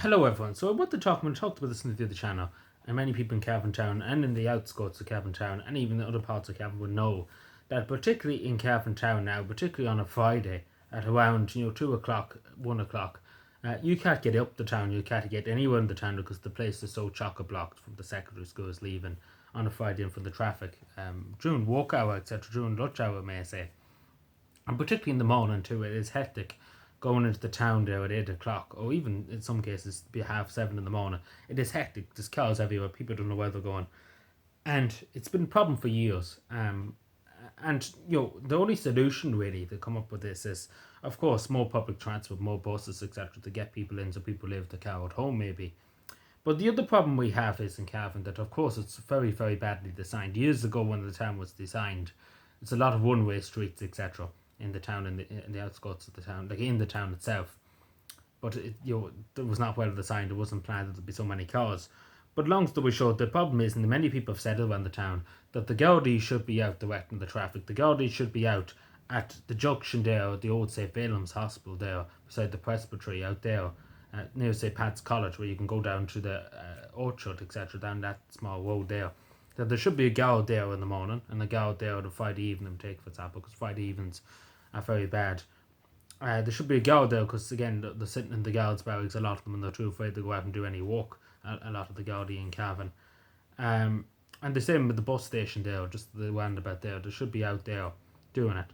Hello everyone. So I want to talk, when I talked about this in the other channel, and many people in Cavan Town and in the outskirts of Cavan Town and even the other parts of Cavan would know that particularly in Cavan Town now, particularly on a Friday at around 2 o'clock, 1 o'clock, you can't get up the town, you can't get anywhere in the town because the place is so chock-a-blocked from the secondary schools leaving on a Friday and from the traffic during work hour, etc., during lunch hour, may I say. And particularly in the morning too, it is hectic going into the town there at 8 o'clock, or even in some cases be 7:30 in the morning. It is hectic. There's cars everywhere. People don't know where they're going, and it's been a problem for years. And the only solution really to come up with this is, of course, more public transport, more buses, etc., to get people in, so people leave the car at home maybe. But the other problem we have is in Cavan that, of course, it's very, very badly designed. Years ago, when the town was designed, it's a lot of one-way streets, etc., in the town, in the outskirts of the town, like in the town itself. But it was not well designed. It wasn't planned that there'd be so many cars. But long story short, the problem is, and many people have said it around the town, that the Gardaí should be out directing the traffic. The Gardaí should be out at the junction there, the old St. Balaam's Hospital there, beside the presbytery out there, near St. Pat's College, where you can go down to the orchard, etc., down that small road there. That there should be a guard there in the morning, and a guard there on the Friday evening, take for example, because Friday evenings are very bad. There should be a guard there because, again, they're sitting in the guards' barracks, a lot of them, and they're too afraid to go out and do any work, a lot of the Gardaí in Cavan. And the same with the bus station there, just the roundabout there. They should be out there doing it.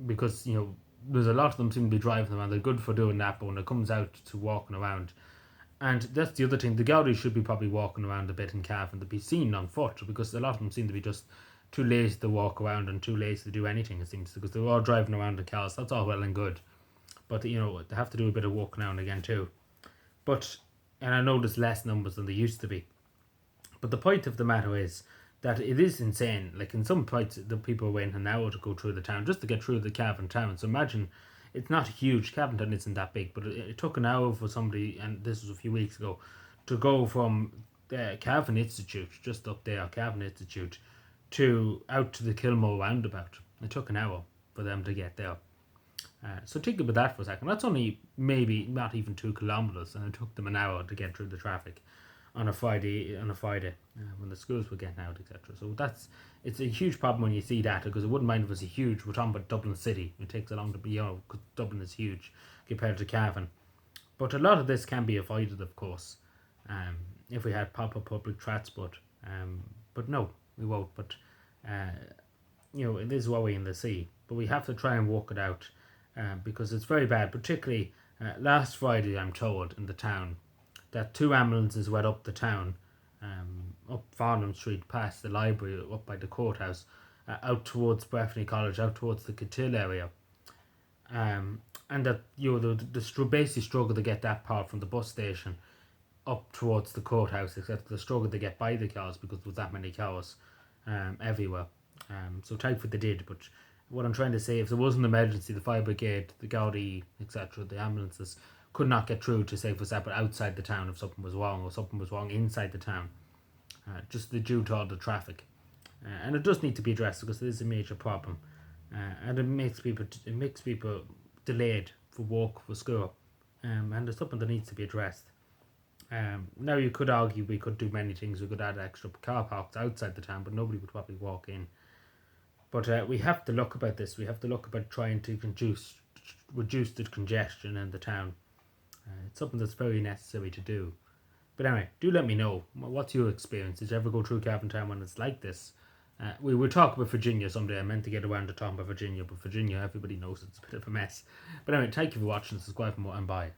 Because, there's a lot of them seem to be driving around. They're good for doing that, but when it comes out to walking around, and that's the other thing, the Gardaí should be probably walking around a bit in Cavan to be seen on foot, because a lot of them seem to be just too lazy to walk around and too lazy to do anything, it seems, because they're all driving around in cars. That's all well and good, but they have to do a bit of walk now and again too. And I know there's less numbers than there used to be, but the point of the matter is that it is insane. Like, in some points, the people are waiting an hour to go through the town, just to get through the Cavan town. So imagine, it's not huge. Cavan town isn't that big, but it took an hour for somebody, and this was a few weeks ago, to go from Cavan Institute, just up there, Cavan Institute, out to the Kilmore roundabout. It took an hour for them to get there. So think about that for a second. That's only maybe not even 2 kilometres, and it took them an hour to get through the traffic on a Friday when the schools were getting out, etc. So it's a huge problem when you see that, because I wouldn't mind if it was a huge. We're talking about Dublin City. It takes a long to be, because Dublin is huge compared to Cavan. But a lot of this can be avoided, of course, if we had proper public transport. But no, we won't. But it is worrying to see. But we have to try and work it out, because it's very bad. Particularly last Friday, I'm told, in the town, that 2 ambulances went up the town, up Farnham Street, past the library, up by the courthouse, out towards Breffni College, out towards the Catil area. And that the basically struggle to get that part from the bus station up towards the courthouse, except the struggle to get by the cars because there was that many cars everywhere. So thankfully they did, but what I'm trying to say, if there was an emergency, the fire brigade, the Gardaí, etc., the ambulances could not get through to, say, for example, outside the town if something was wrong, or something was wrong inside the town, just due to all the traffic. And it does need to be addressed, because it is a major problem, and it makes people delayed for work, for school, and it's something that needs to be addressed. Now, you could argue we could do many things. We could add extra car parks outside the town, but nobody would probably walk in. But we have to look about this. We have to look about trying to reduce the congestion in the town. It's something that's very necessary to do. But anyway, do let me know. What's your experience? Did you ever go through Cavan Town when it's like this? We will talk about Virginia someday. I meant to get around to talking about Virginia, but Virginia, everybody knows it's a bit of a mess. But anyway, thank you for watching. Subscribe for more, and bye.